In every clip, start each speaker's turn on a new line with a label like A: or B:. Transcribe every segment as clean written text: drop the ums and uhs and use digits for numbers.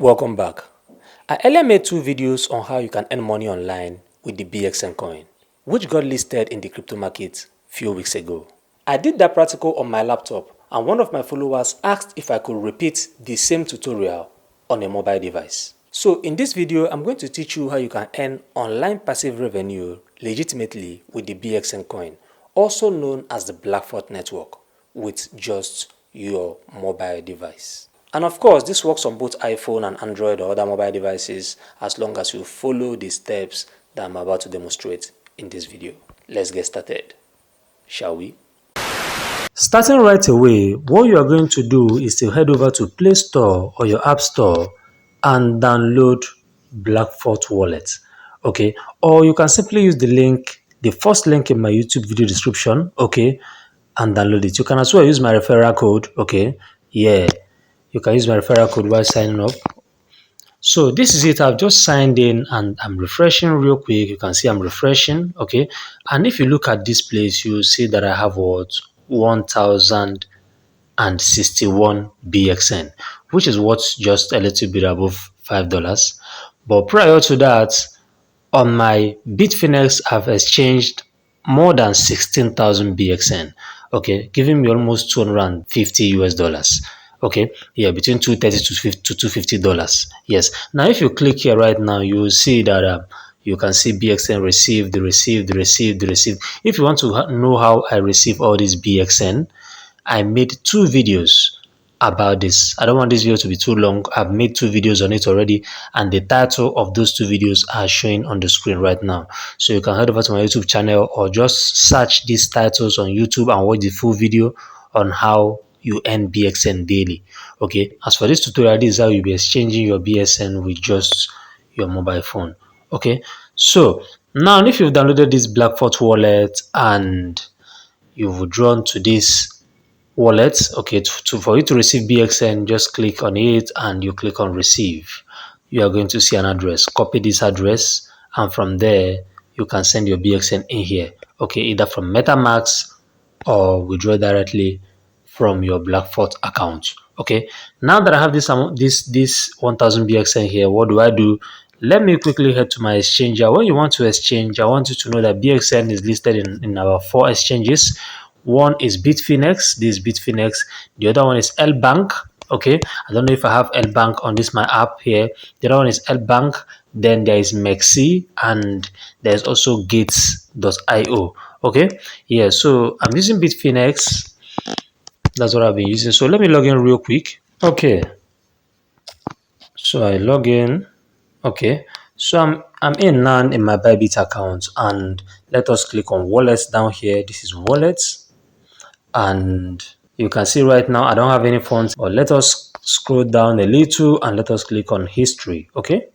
A: Welcome back. I earlier made two videos on how you can earn money online with the BXN coin, which got listed in the crypto market few weeks ago. I did that practical on my laptop, and one of my followers asked if I could repeat the same tutorial on a mobile device. So in this video, I'm going to teach you how you can earn online passive revenue legitimately with the BXN coin, also known as the Blackfort network, with just your mobile device. And of course, this works on both iPhone and Android or other mobile devices as long as you follow the steps that I'm about to demonstrate in this video. Let's get started, shall we? Starting right away, what you are going to do is to head over to Play Store or your App Store and download Blackfort Wallet. Okay, or you can simply use the link, the first link in my YouTube video description, okay, and download it. You can as well use my referral code, okay, yeah. You can use my referral code while signing up. So this is it. I've just signed in and I'm refreshing real quick. You can see I'm refreshing. Okay. And if you look at this place, you'll see that I have what 1,061 BXN, which is what's just a little bit above $5. But prior to that, on my Bitfinex, I've exchanged more than 16,000 BXN, okay, giving me almost 250 US dollars. Okay, yeah, between 230 to $250. Yes. Now, if you click here right now, you will see that you can see BXN received, received. If you want to know how I receive all these BXN, I made two videos about this. I don't want this video to be too long. I've made two videos on it already, and the title of those two videos are showing on the screen right now. So you can head over to my YouTube channel or just search these titles on YouTube and watch the full video on how you earn BXN daily. Okay, as for this tutorial, this is how you'll be exchanging your BSN with just your mobile phone. Okay, so now if you've downloaded this Blackfort wallet and you've withdrawn to this wallet, okay, for you to receive BXN, just click on it and you click on receive. You are going to see an address. Copy this address, and from there you can send your BXN in here, okay, either from MetaMask or withdraw directly from your Blackfort account. Okay, now that I have this 1000 BXN here, what do? Let me quickly head to my exchanger. When you want to exchange, I want you to know that BXN is listed in our 4 exchanges. One is Bitfinex. This is Bitfinex. The other one is L Bank. Okay, I don't know if I have L Bank on my app here. The other one is L Bank. Then there is Mexi, and there's also Gates.io. Okay, yeah. So I'm using Bitfinex. That's what I've been using. So let me log in real quick. Okay. So I log in. Okay. So I'm in now in my Bybit account, and let us click on wallets down here. This is wallets, and you can see right now I don't have any funds. Or let us scroll down a little and let us click on history. Okay.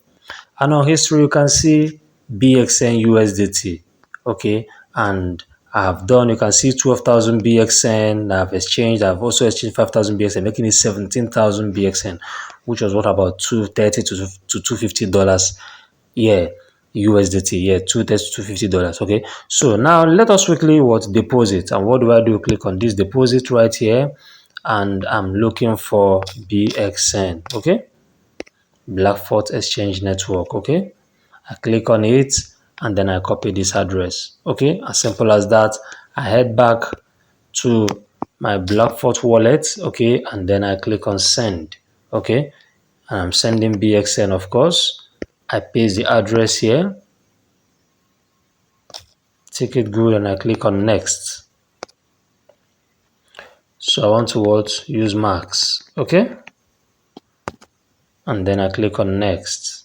A: And on history you can see BXN USDT. Okay, and I've done, you can see 12,000 BXN. I've exchanged. I've also exchanged 5,000 BXN, making it 17,000 BXN, which was what, about $230 to $250. Yeah, USDT. Yeah, $230 to $250. Okay, so now let us quickly deposit. And what do? Click on this deposit right here, and I'm looking for BXN. Okay, Blackfort Exchange Network. Okay, I click on it and then I copy this address. Okay, as simple as that. I head back to my Blackfort wallet. Okay, and then I click on send. Okay, and I'm sending BXN, of course. I paste the address here, take it good, and I click on next. So I want to use max. Okay, and then I click on next.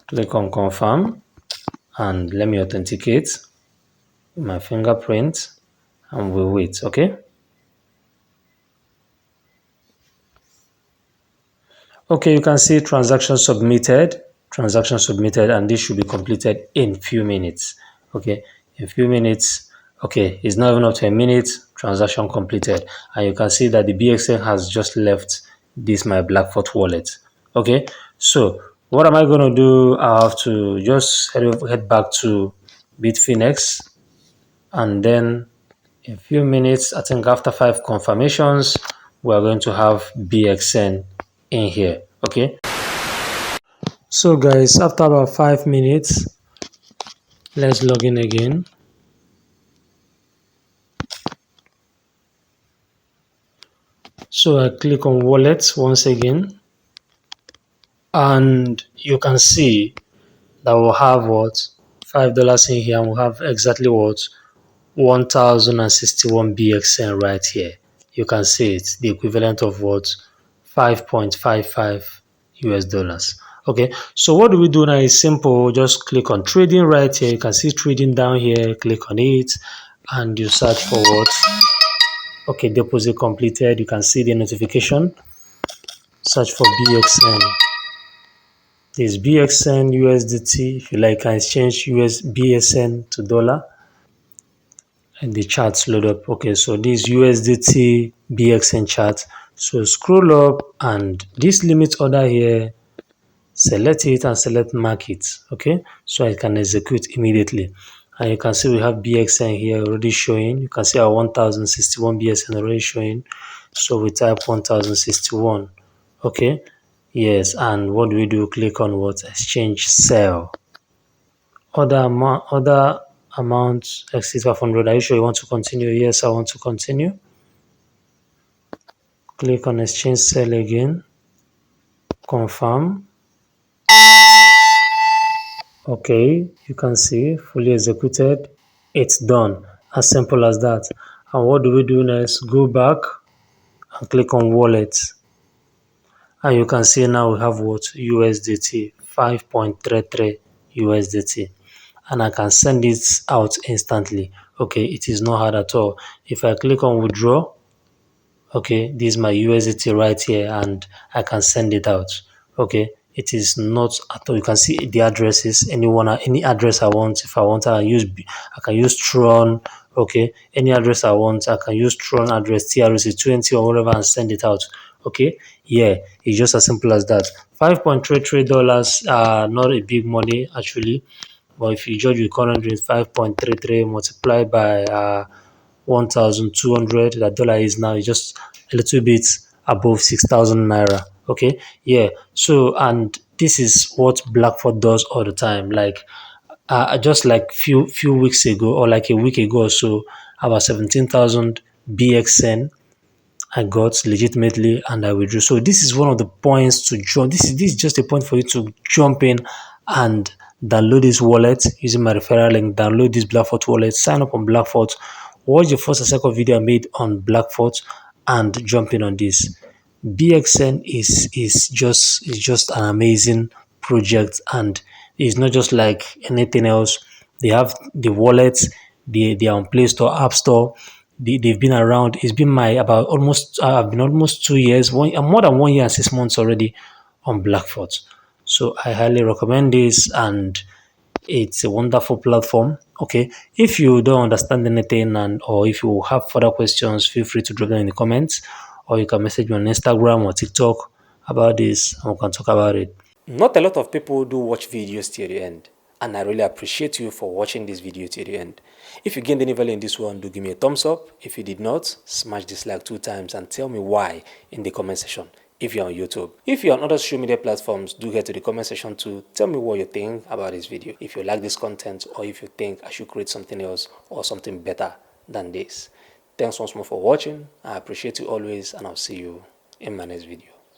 A: Click on confirm, and let me authenticate my fingerprint, and we'll wait. Okay. Okay, you can see transaction submitted, and this should be completed in few minutes. Okay, in few minutes. Okay, it's not even up to a minute. Transaction completed, and you can see that the BXN has just left this my Blackfort wallet. Okay, so what am I going to do? I have to just head back to Bitfinex, and then in few minutes, I think after 5 confirmations, we are going to have BXN in here. Okay, so guys, after about 5 minutes, let's log in again. So I click on wallet once again, and you can see that we'll have what, $5 in here, and we'll have exactly what, 1061 BXN right here. You can see it, the equivalent of what, 5.55 US dollars. Okay, so what do we do now is simple. Just click on trading right here. You can see trading down here. Click on it and you search for what. Okay, deposit completed. You can see the notification. Search for BXN. This BXN USDT. If you like, can exchange BSN to dollar. And the charts load up. Okay, so this USDT BXN chart. So scroll up and this limit order here, select it and select market. Okay, so I can execute immediately. And you can see we have BXN here already showing. You can see our 1061 BXN already showing. So we type 1061. Okay, yes, and what do we do? Click on what? Exchange sell. Other amount exceeds 500. Are you sure you want to continue? Yes, I want to continue. Click on exchange sell again. Confirm. Okay, you can see fully executed. It's done. As simple as that. And what do we do next? Go back and click on wallet. And you can see now we have what? USDT 5.33 USDT. And I can send it out instantly. Okay, it is not hard at all. If I click on withdraw, okay, this is my USDT right here and I can send it out. Okay, it is not at all. You can see the addresses, any address I want. If I want, I can use Tron. Okay, any address I want, I can use Tron address TRC20 or whatever and send it out. Okay, yeah, it's just as simple as that. $5.33 not a big money actually, but if you judge the current rate, 5.33 multiplied by 1,200, that dollar is now just a little bit above 6,000 naira. Okay, yeah. So, and this is what Blackfort does all the time. Like, just like few weeks ago, or like a week ago or so, about 17,000 BXN I got legitimately and I withdrew. So this is one of the points to jump. This is just a point for you to jump in and download this wallet using my referral link. Download this Blackfort wallet. Sign up on Blackfort. Watch the first and second video I made on Blackfort and jump in on this. BXN is just an amazing project and it's not just like anything else. They have the wallets, they are on Play Store, App Store. They've been around. It's been my about almost I've been almost 2 years, more than 1 year and 6 months already on Blackfort. So I highly recommend this and it's a wonderful platform. Okay, if you don't understand anything and or if you have further questions, feel free to drop them in the comments, or you can message me on Instagram or TikTok about this, and we can talk about it.
B: Not a lot of people do watch videos till the end, and I really appreciate you for watching this video till the end. If you gained any value in this one, do give me a thumbs up. If you did not, smash this like 2 times and tell me why in the comment section if you're on YouTube. If you're on other social media platforms, do head to the comment section to tell me what you think about this video. If you like this content or if you think I should create something else or something better than this. Thanks once more for watching. I appreciate you always and I'll see you in my next video.